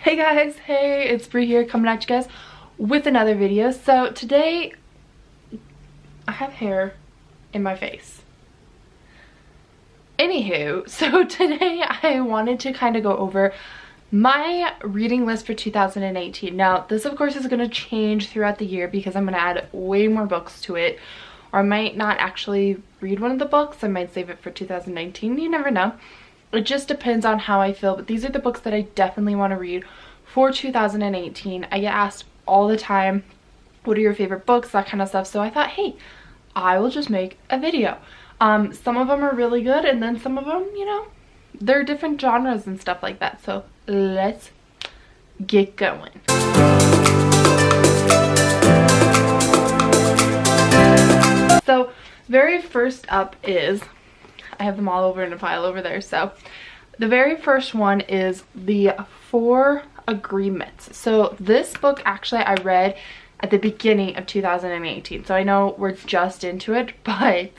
Hey guys, hey, it's Brie here coming at you guys with another video. So today I have hair in my face. Anywho, so today I wanted to kind of go over my reading list for 2018. Now this of course is going to change throughout the year because I'm going to add way more books to it, or I might not actually read one of the books. I might save it for 2019, you never know. It just depends on how I feel, but these are the books that I definitely want to read for 2018. I get asked all the time, what are your favorite books, that kind of stuff. So I thought, hey, I will just make a video. Some of them are really good, and then some of them, you know, they're different genres and stuff like that. So let's get going. So very first up is, I have them all over in a pile over there. So the very first one is the 4 Agreements. So this book actually I read at the beginning of 2018. So I know we're just into it, but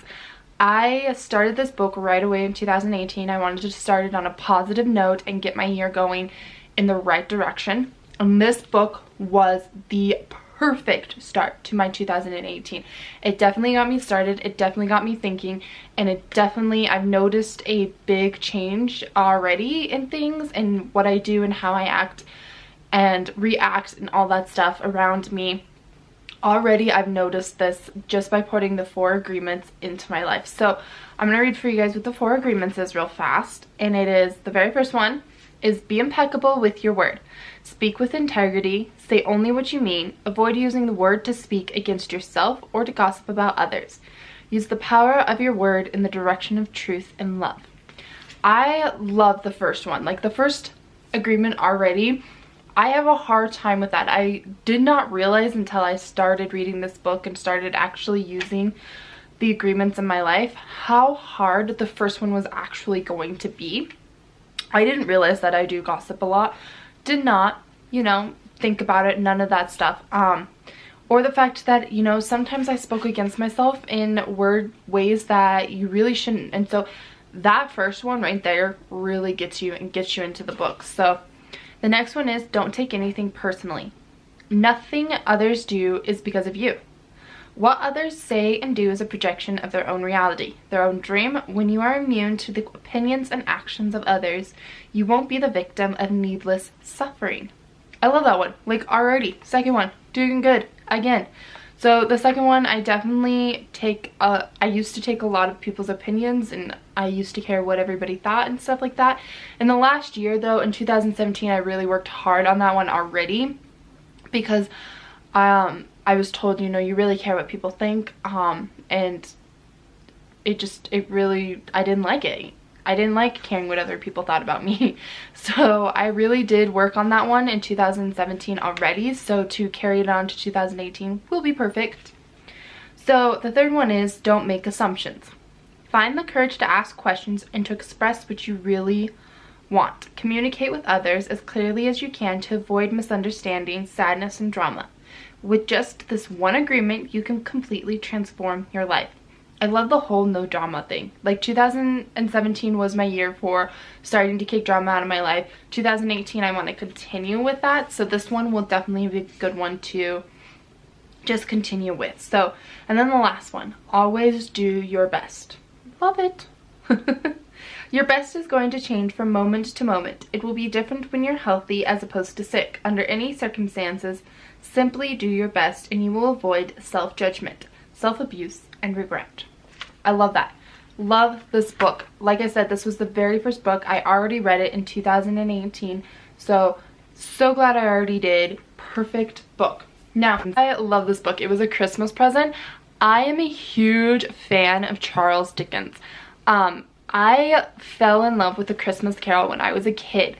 I started this book right away in 2018. I wanted to start it on a positive note and get my year going in the right direction. And this book was the perfect start to my 2018. It definitely got me started, it definitely got me thinking, and it definitely, I've noticed a big change already in things and what I do and how I act and react and all that stuff around me. Already I've noticed this just by putting the 4 agreements into my life. So I'm gonna read for you guys what the 4 agreements is real fast, and it is, the very first one is be impeccable with your word. Speak with integrity, say only what you mean, avoid using the word to speak against yourself or to gossip about others. Use the power of your word in the direction of truth and love. I love the first one, like the first agreement already. I have a hard time with that. I did not realize until I started reading this book and started actually using the agreements in my life how hard the first one was actually going to be. I didn't realize that I do gossip a lot. Did not, you know, think about it, none of that stuff. Or the fact that, you know, sometimes I spoke against myself in ways that you really shouldn't. And so that first one right there really gets you and gets you into the book. So the next one is don't take anything personally. Nothing others do is because of you. What others say and do is a projection of their own reality, their own dream. When you are immune to the opinions and actions of others, you won't be the victim of needless suffering. I love that one. Like already, second one, doing good again. So the second one, I definitely take, I used to take a lot of people's opinions, and I used to care what everybody thought and stuff like that. In the last year though, in 2017, I really worked hard on that one already, because I was told, you know, you really care what people think, and it really, I didn't like it. I didn't like caring what other people thought about me. So I really did work on that one in 2017 already, so to carry it on to 2018 will be perfect. So the third one is don't make assumptions. Find the courage to ask questions and to express what you really want. Communicate with others as clearly as you can to avoid misunderstanding, sadness, and drama. With just this one agreement, you can completely transform your life. I love the whole no drama thing. Like 2017 was my year for starting to kick drama out of my life. 2018, I want to continue with that. So this one will definitely be a good one to just continue with. So, and then the last one, always do your best. Love it. Your best is going to change from moment to moment. It will be different when you're healthy as opposed to sick. Under any circumstances, simply do your best and you will avoid self-judgment, self-abuse, and regret. I love that. Love this book. Like I said, this was the very first book. I already read it in 2018. So glad I already did. Perfect book. Now, I love this book. It was a Christmas present. I am a huge fan of Charles Dickens. I fell in love with A Christmas Carol when I was a kid.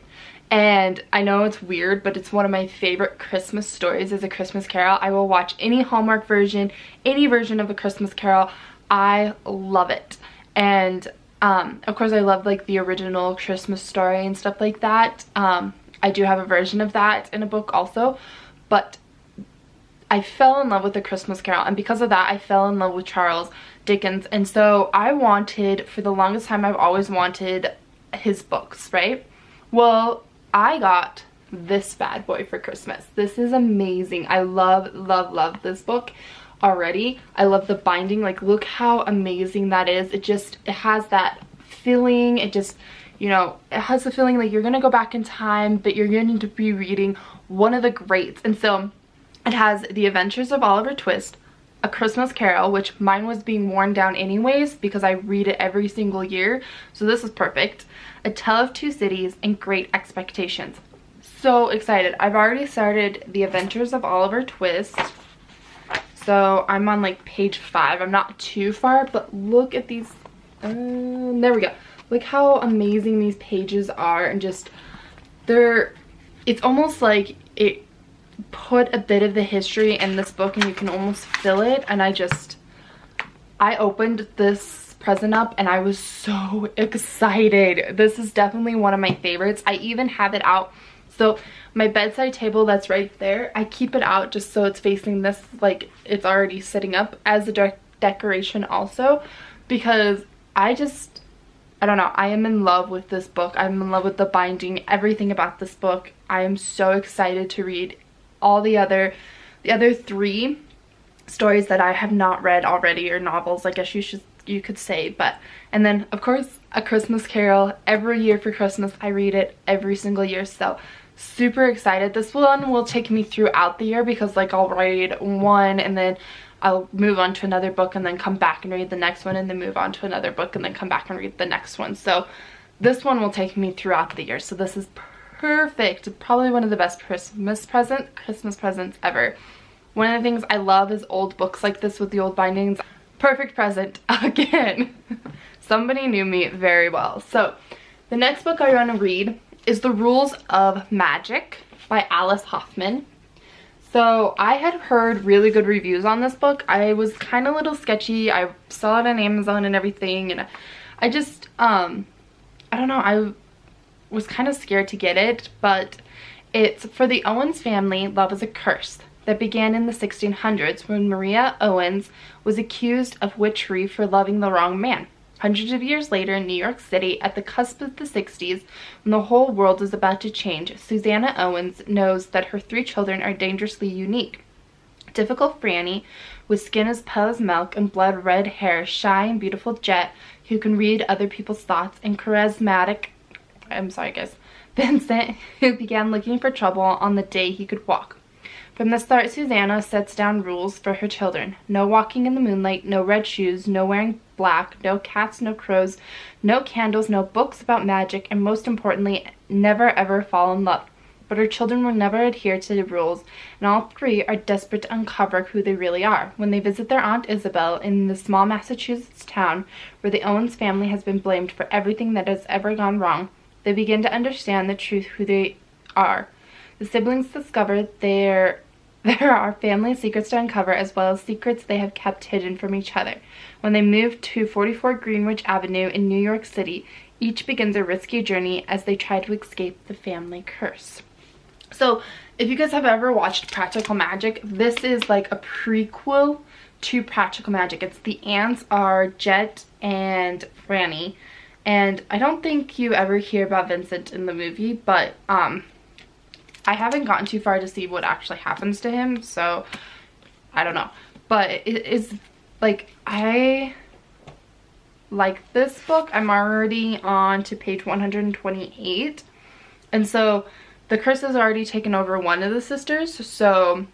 And I know it's weird, but it's one of my favorite Christmas stories is A Christmas Carol. I will watch any Hallmark version, any version of A Christmas Carol. I love it. And of course I love like the original Christmas story and stuff like that. I do have a version of that in a book also, but I fell in love with A Christmas Carol, and because of that I fell in love with Charles Dickens. And so I wanted, for the longest time I've always wanted his books, right? Well, I got this bad boy for Christmas. This is amazing. I love, love, love this book already. I love the binding. Like, look how amazing that is. It has that feeling. It just, you know, it has the feeling like you're gonna go back in time, but you're going to be reading one of the greats. And so it has The Adventures of Oliver Twist, A Christmas Carol, which mine was being worn down anyways because I read it every single year, so this is perfect, A Tale of Two Cities, and Great Expectations. So excited. I've already started The Adventures of Oliver Twist, so I'm on like page 5. I'm not too far, but look at these. There we go. Look how amazing these pages are, and just it's almost like it put a bit of the history in this book and you can almost feel it. And I opened this present up and I was so excited. This is definitely one of my favorites. I even have it out, so my bedside table that's right there, I keep it out just so it's facing this, like it's already sitting up as a decoration also, because I don't know, I am in love with this book. I'm in love with the binding, everything about this book. I am so excited to read all the other 3 stories that I have not read already, or novels, I guess you could say. But, and then of course A Christmas Carol. Every year for Christmas I read it every single year, so super excited. This one will take me throughout the year because like I'll read one and then I'll move on to another book and then come back and read the next one and then move on to another book and then come back and read the next one. So this one will take me throughout the year, so this is perfect. Probably one of the best Christmas presents ever. One of the things I love is old books like this with the old bindings. Perfect present again. Somebody knew me very well. So the next book I want to read is The Rules of Magic by Alice Hoffman. So I had heard really good reviews on this book. I was kind of a little sketchy. I saw it on Amazon and everything, and I just I don't know, I was kind of scared to get it. But it's for the Owens family. Love is a curse that began in the 1600s when Maria Owens was accused of witchery for loving the wrong man. Hundreds of years later in New York City, at the cusp of the 60s, when the whole world is about to change, Susanna Owens knows that her 3 children are dangerously unique. Difficult Franny, with skin as pale as milk and blood red hair, shy and beautiful Jet, who can read other people's thoughts, and charismatic, Vincent, who began looking for trouble on the day he could walk. From the start, Susanna sets down rules for her children. No walking in the moonlight, no red shoes, no wearing black, no cats, no crows, no candles, no books about magic, and most importantly, never ever fall in love. But her children will never adhere to the rules, and all 3 are desperate to uncover who they really are. When they visit their Aunt Isabel in the small Massachusetts town where the Owens family has been blamed for everything that has ever gone wrong, they begin to understand the truth who they are. The siblings discover there are family secrets to uncover, as well as secrets they have kept hidden from each other. When they move to 44 Greenwich Avenue in New York City, each begins a risky journey as they try to escape the family curse. So, if you guys have ever watched Practical Magic, this is like a prequel to Practical Magic. It's the aunts are Jet and Franny, and I don't think you ever hear about Vincent in the movie, but I haven't gotten too far to see what actually happens to him, so I don't know. But it is like, I like this book. I'm already on to page 128, and so the curse has already taken over one of the sisters, so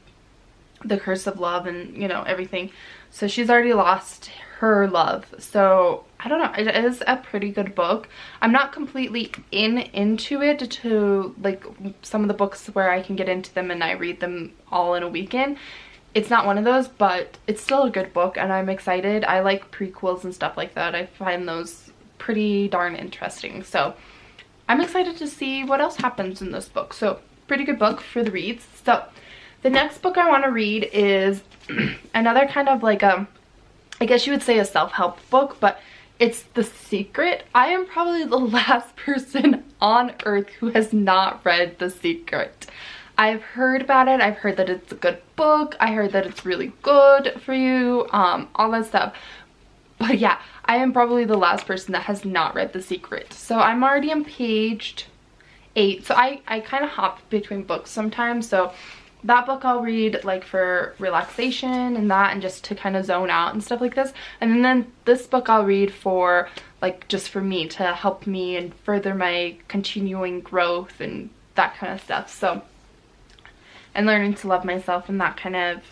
the curse of love and, you know, everything. So she's already lost her love. So I don't know, it is a pretty good book. I'm not completely into it to like some of the books where I can get into them and I read them all in a weekend. It's not one of those, but it's still a good book and I'm excited. I like prequels and stuff like that. I find those pretty darn interesting. So I'm excited to see what else happens in this book. So pretty good book for the reads. So the next book I want to read is another kind of like a, I guess you would say a self-help book, but it's The Secret. I am probably the last person on earth who has not read The Secret. I've heard about it. I've heard that it's a good book. I heard that it's really good for you, all that stuff. But yeah, I am probably the last person that has not read The Secret. So I'm already on page 8. So I kind of hop between books sometimes. So that book I'll read like for relaxation and that, and just to kind of zone out and stuff like this. And then this book I'll read for like just for me, to help me and further my continuing growth and that kind of stuff. So, and learning to love myself and that kind of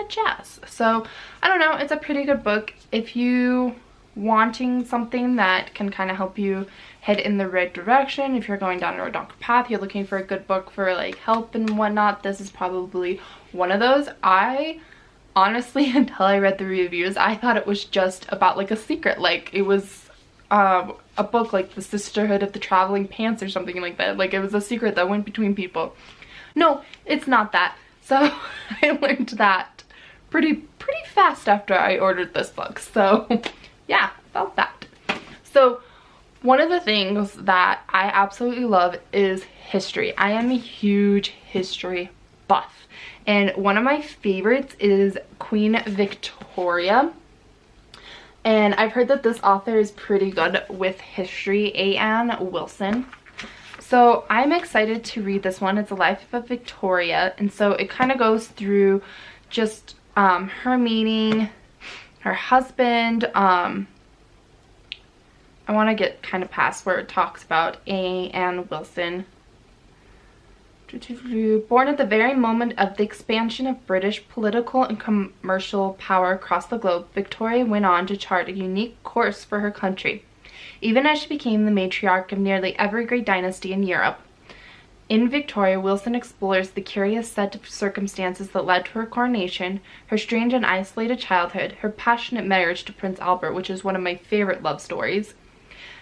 jazz. So I don't know, it's a pretty good book if you wanting something that can kind of help you head in the right direction. If you're going down a dark path, you're looking for a good book for like help and whatnot, this is probably one of those. I honestly, until I read the reviews, I thought it was just about like a secret, like it was a book like the Sisterhood of the Traveling Pants or something like that, like it was a secret that went between people. No, it's not that. So I learned that pretty fast after I ordered this book. So yeah, about that. So one of the things that I absolutely love is history. I am a huge history buff. And one of my favorites is Queen Victoria. And I've heard that this author is pretty good with history, A.N. Wilson. So I'm excited to read this one. It's a life of Victoria. And so it kind of goes through just her meeting her husband. I want to get kind of past where it talks about A.N. Wilson. Born at the very moment of the expansion of British political and commercial power across the globe, Victoria went on to chart a unique course for her country, even as she became the matriarch of nearly every great dynasty in Europe. In Victoria, Wilson explores the curious set of circumstances that led to her coronation, her strange and isolated childhood, her passionate marriage to Prince Albert, which is one of my favorite love stories,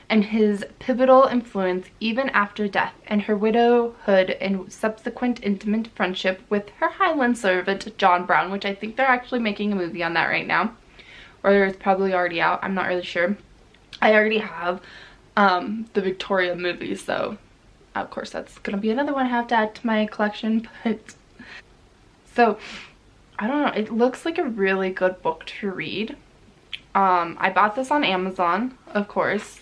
and his pivotal influence even after death, and her widowhood and subsequent intimate friendship with her Highland servant John Brown, which I think they're actually making a movie on that right now, or it's probably already out, I'm not really sure. I already have the Victoria movie, so of course that's gonna be another one I have to add to my collection. But so I don't know, it looks like a really good book to read. I bought this on Amazon, of course.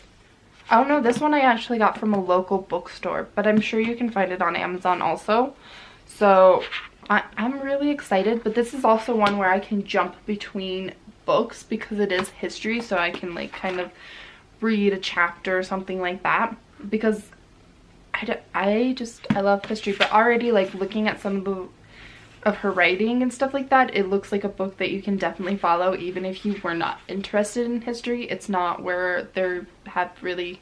I don't know, this one I actually got from a local bookstore, but I'm sure you can find it on Amazon also. So I'm really excited, but this is also one where I can jump between books because it is history, so I can like kind of read a chapter or something like that, because I love history. But already like looking at some of her writing and stuff like that, it looks like a book that you can definitely follow even if you were not interested in history. It's not where they have really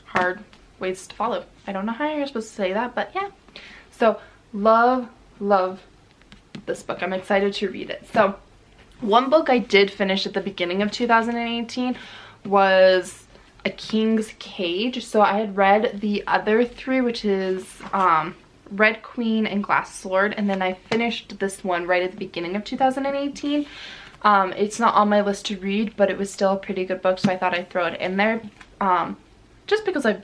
hard ways to follow. I don't know how you're supposed to say that, but yeah. So love this book. I'm excited to read it. So one book I did finish at the beginning of 2018 was A King's Cage. So I had read the other three, which is Red Queen and Glass Sword, and then I finished this one right at the beginning of 2018. It's not on my list to read, but it was still a pretty good book, so I thought I'd throw it in there, just because I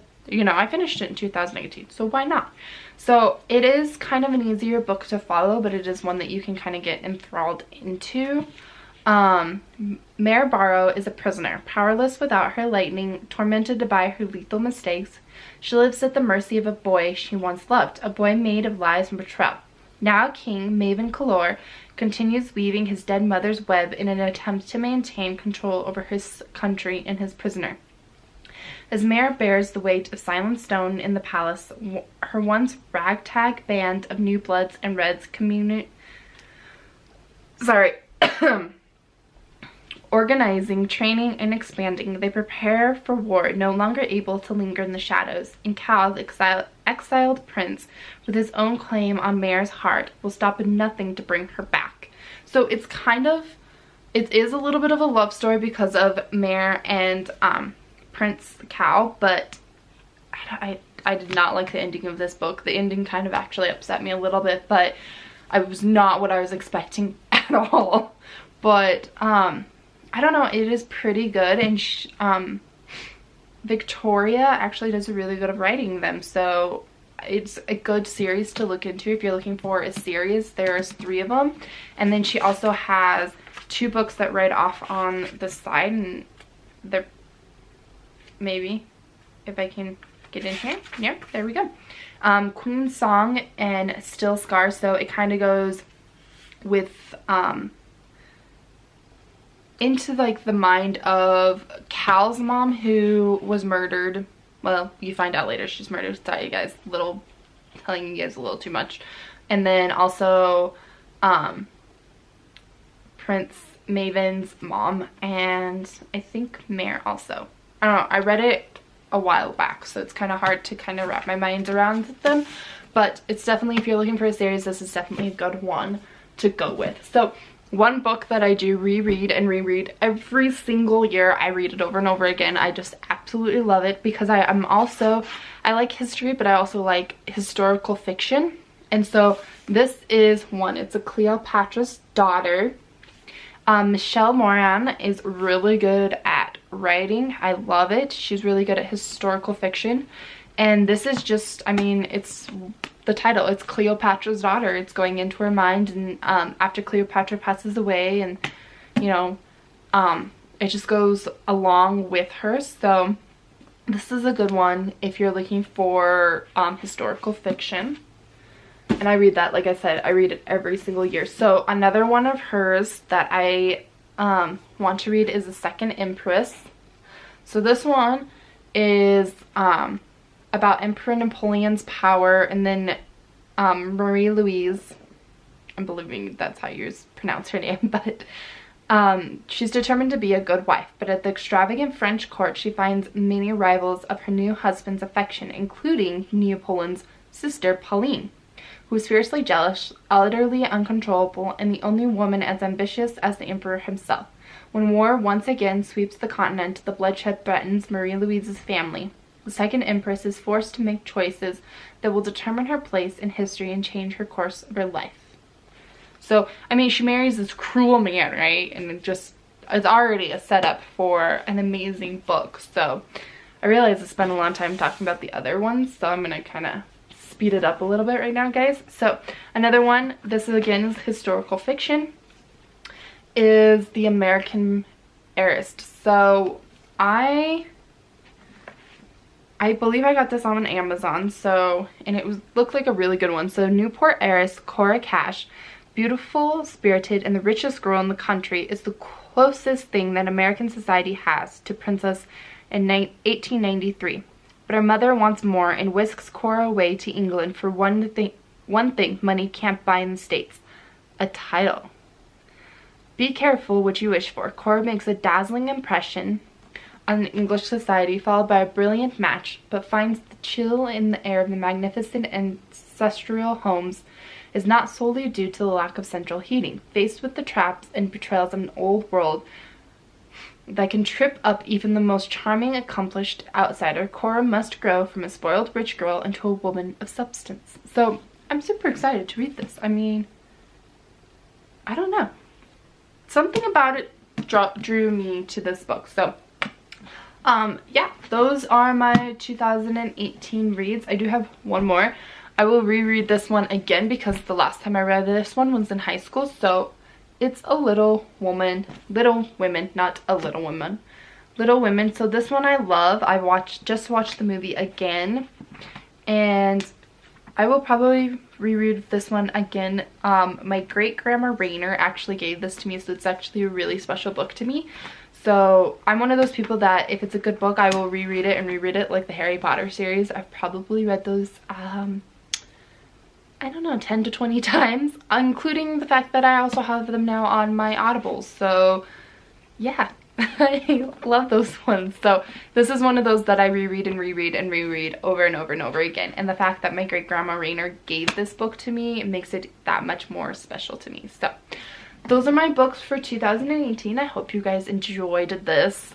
finished it in 2018, so why not? So it is kind of an easier book to follow, but it is one that you can kind of get enthralled into. Mare Barrow is a prisoner, powerless without her lightning, tormented by her lethal mistakes. She lives at the mercy of a boy she once loved, a boy made of lies and betrayal. Now King Maven Calor continues weaving his dead mother's web in an attempt to maintain control over his country and his prisoner. As Mare bears the weight of Silent Stone in the palace, her once ragtag band of New Bloods and Reds organizing, training, and expanding, they prepare for war, no longer able to linger in the shadows. And Cal, the exiled prince, with his own claim on Mare's heart, will stop at nothing to bring her back. So it is a little bit of a love story because of Mare and Prince Cal, but I did not like the ending of this book. The ending kind of actually upset me a little bit, but it was not what I was expecting at all. But I don't know, it is pretty good, and Victoria actually does a really good of writing them, so it's a good series to look into if you're looking for a series. There's 3 of them, and then she also has 2 books that write off on the side, and they're, maybe if I can get in here. Yep, there we go. Queen's Song and Still Scars. So it kind of goes with into like the mind of Cal's mom, who was murdered. Well, you find out later she's murdered. Sorry, you guys, telling you guys a little too much. And then also Prince Maven's mom, and I think Mare also. I don't know, I read it a while back, so it's kind of hard to kind of wrap my mind around them, but it's definitely, if you're looking for a series, this is definitely a good one to go with. So one book that I do reread and reread every single year, I read it over and over again. I just absolutely love it because I like history, but I also like historical fiction. And so this is one. It's a Cleopatra's Daughter. Michelle Moran is really good at writing. I love it. She's really good at historical fiction. And this is just, I mean, it's the title. It's Cleopatra's Daughter. It's going into her mind, and after Cleopatra passes away, and, you know, it just goes along with her. So this is a good one if you're looking for historical fiction. And I read that, like I said, I read it every single year. So another one of hers that I want to read is The Second Empress. So this one is about Emperor Napoleon's power, and then Marie Louise, I'm believing that's how you pronounce her name, but she's determined to be a good wife. But at the extravagant French court, she finds many rivals of her new husband's affection, including Napoleon's sister Pauline, who is fiercely jealous, utterly uncontrollable, and the only woman as ambitious as the emperor himself. When war once again sweeps the continent, the bloodshed threatens Marie Louise's family. The Second Empress is forced to make choices that will determine her place in history and change her course of her life. So, I mean, she marries this cruel man, right? And it's already a setup for an amazing book. So, I realize I spent a long time talking about the other ones, so I'm going to kind of speed it up a little bit right now, guys. So another one, this is again is historical fiction, is The American Heiress. So I believe I got this on Amazon, so, and it looked like a really good one. So Newport heiress Cora Cash, beautiful, spirited, and the richest girl in the country, is the closest thing that American society has to Princess in 1893. But her mother wants more and whisks Cora away to England for one thing money can't buy in the States: a title. Be careful what you wish for. Cora makes a dazzling impression on English society, followed by a brilliant match, but finds the chill in the air of the magnificent ancestral homes is not solely due to the lack of central heating. Faced with the traps and betrayals of an old world that can trip up even the most charming, accomplished outsider, Cora must grow from a spoiled rich girl into a woman of substance. So I'm super excited to read this. I mean, I don't know. Something about it drew me to this book. So yeah, those are my 2018 reads. I do have one more. I will reread this one again because the last time I read this one was in high school. So it's a Little Women, not a Little Woman. Little Women. So this one I love. I just watched the movie again, and I will probably reread this one again. My great grandma Rainer actually gave this to me, so it's actually a really special book to me. So I'm one of those people that if it's a good book, I will reread it and reread it, like the Harry Potter series. I've probably read those I don't know, 10 to 20 times, including the fact that I also have them now on my Audibles. So yeah, I love those ones. So this is one of those that I reread and reread and reread over and over and over again. And the fact that my great grandma Rainer gave this book to me makes it that much more special to me. So those are my books for 2018. I hope you guys enjoyed this.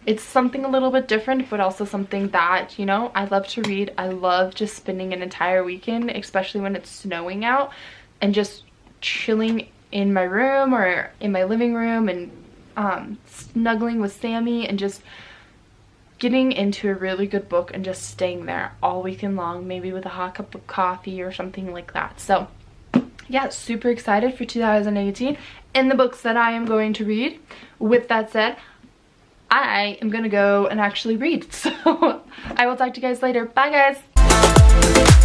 It's something a little bit different, but also something that, you know, I love to read. I love just spending an entire weekend, especially when it's snowing out, and just chilling in my room or in my living room and snuggling with Sammy and just getting into a really good book and just staying there all weekend long, maybe with a hot cup of coffee or something like that. So yeah, super excited for 2018 and the books that I am going to read. With that said, I am gonna go and actually read. So I will talk to you guys later. Bye guys.